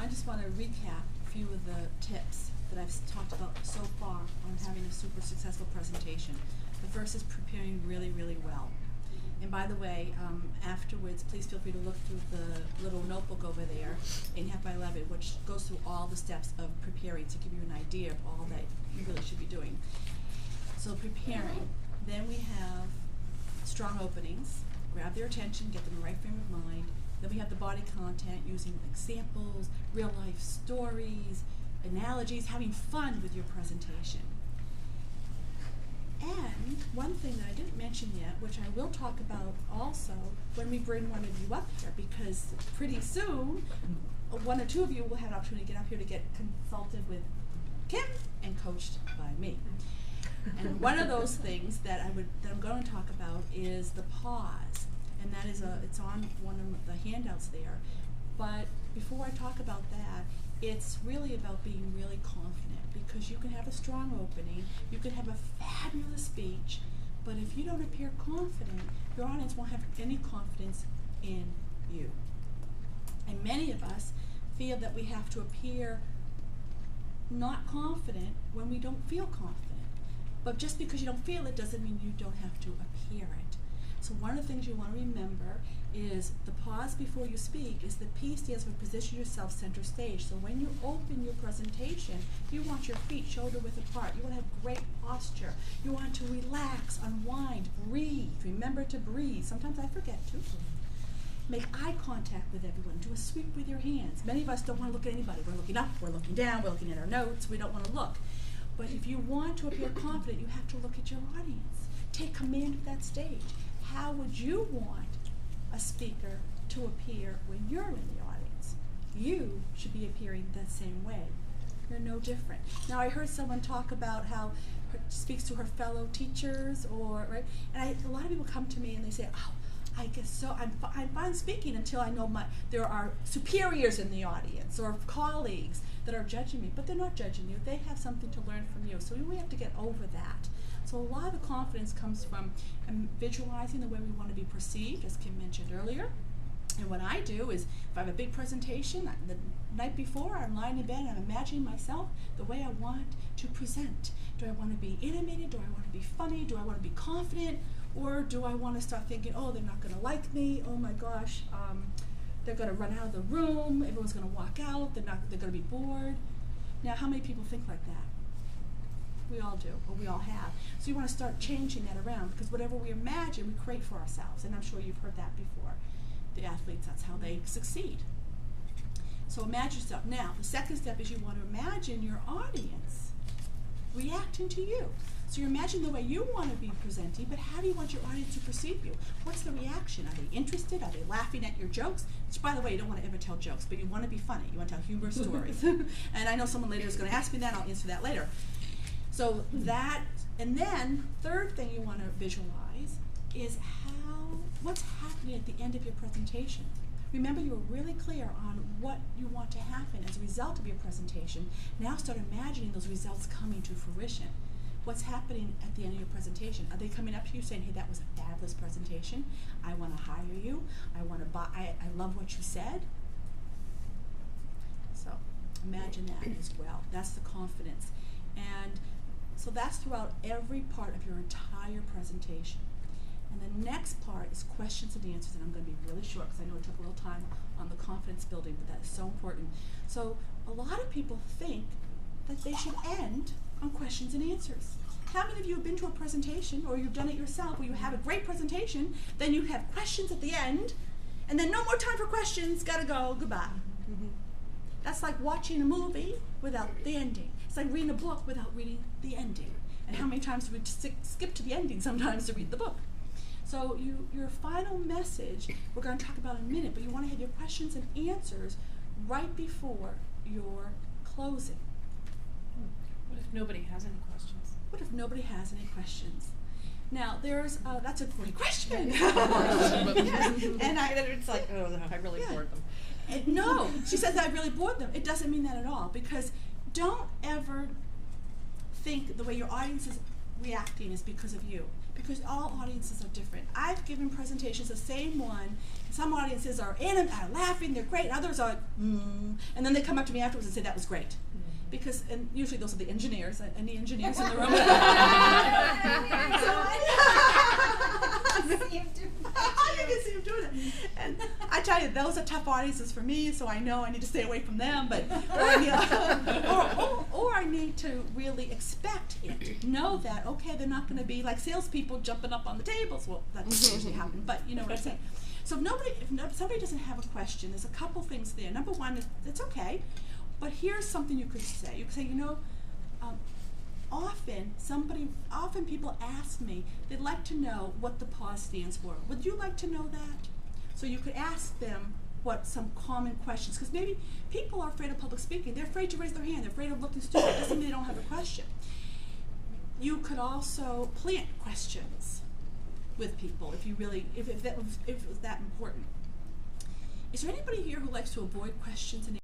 just want to recap a few of the tips that I've talked about so far on having a super successful presentation. The first is preparing really, really well. And by the way, afterwards, please feel free to look through the little notebook over there, 8.5 by 11, which goes through all the steps of preparing to give you an idea of all that you really should be doing. So preparing. Then we have strong openings. Grab their attention, get them in the right frame of mind. Then we have the body content using examples, real life stories, analogies, having fun with your presentation. And one thing that I didn't mention yet, which I will talk about also when we bring one of you up here, because pretty soon one or two of you will have an opportunity to get up here to get consulted with Kim and coached by me. And one of those things that I'm going to talk about is the pause, and that is it's on one of the handouts there. But before I talk about that, it's really about being really confident, because you can have a strong opening, you can have a fabulous speech, but if you don't appear confident, your audience won't have any confidence in you. And many of us feel that we have to appear not confident when we don't feel confident. But just because you don't feel it doesn't mean you don't have to appear it. So one of the things you want to remember is the pause before you speak is the P stands for position yourself center stage. So when you open your presentation, you want your feet shoulder width apart. You want to have great posture. You want to relax, unwind, breathe. Remember to breathe. Sometimes I forget to. Make eye contact with everyone. Do a sweep with your hands. Many of us don't want to look at anybody. We're looking up, we're looking down, we're looking at our notes. We don't want to look. But if you want to appear confident, you have to look at your audience. Take command of that stage. How would you want a speaker to appear when you're in the audience? You should be appearing that same way. You're no different. Now, I heard someone talk about how speaks to her fellow teachers, right? And a lot of people come to me and they say, oh, I guess so. I'm fine speaking until I know there are superiors in the audience or colleagues that are judging me, but they're not judging you. They have something to learn from you. So we have to get over that. So a lot of the confidence comes from visualizing the way we want to be perceived, as Kim mentioned earlier. And what I do is, if I have a big presentation, the night before, I'm lying in bed and I'm imagining myself the way I want to present. Do I want to be animated? Do I want to be funny? Do I want to be confident? Or do I want to start thinking, oh, they're not going to like me. Oh my gosh, they're going to run out of the room. Everyone's going to walk out. They're going to be bored. Now, how many people think like that? We all do, or we all have. So you want to start changing that around, because whatever we imagine, we create for ourselves. And I'm sure you've heard that before. The athletes, that's how they succeed. So imagine yourself. Now, the second step is you want to imagine your audience reacting to you. So you imagine the way you want to be presenting, but how do you want your audience to perceive you? What's the reaction? Are they interested? Are they laughing at your jokes? Which, by the way, you don't want to ever tell jokes, but you want to be funny. You want to tell humorous stories. And I know someone later is going to ask me that. I'll answer that later. So that, and then third thing you want to visualize is what's happening at the end of your presentation. Remember, you were really clear on what you want to happen as a result of your presentation. Now start imagining those results coming to fruition. What's happening at the end of your presentation? Are they coming up to you saying, hey, that was a fabulous presentation. I want to hire you. I want to buy. I love what you said. So imagine that as well. That's the confidence. And so that's throughout every part of your entire presentation. And the next part is questions and answers, and I'm going to be really short because I know it took a little time on the confidence building, but that is so important. So a lot of people think that they should end on questions and answers. How many of you have been to a presentation, or you've done it yourself, where you have a great presentation, then you have questions at the end, and then no more time for questions, gotta go, goodbye. That's like watching a movie without the ending. It's like reading a book without reading the ending. And how many times do we skip to the ending sometimes to read the book? So your final message, we're going to talk about in a minute, but you want to have your questions and answers right before your closing. What if nobody has any questions? What if nobody has any questions? Now, there's, that's a great question. And it's like, oh, no, I really bored them. No, she says I really bored them. It doesn't mean that at all, because don't ever think the way your audience is reacting is because of you. because all audiences are different. I've given presentations, the same one. Some audiences are laughing, they're great, and others are, and then they come up to me afterwards and say, that was great. Because, and usually those are the engineers, and the engineers in the room. I can see him doing it. And I tell you, those are tough audiences for me, so I know I need to stay away from them. But or I need to really expect it. Know that, okay, they're not going to be like salespeople jumping up on the tables. Well, that doesn't usually happen, but you know what I'm saying. So if somebody doesn't have a question, there's a couple things there. Number one is, it's okay, but here's something you could say. You could say, often people ask me, they'd like to know what the pause stands for. Would you like to know that? So you could ask them what some common questions, because maybe people are afraid of public speaking. They're afraid to raise their hand. They're afraid of looking stupid. It doesn't mean they don't have a question. You could also plant questions with people if it was that important. Is there anybody here who likes to avoid questions and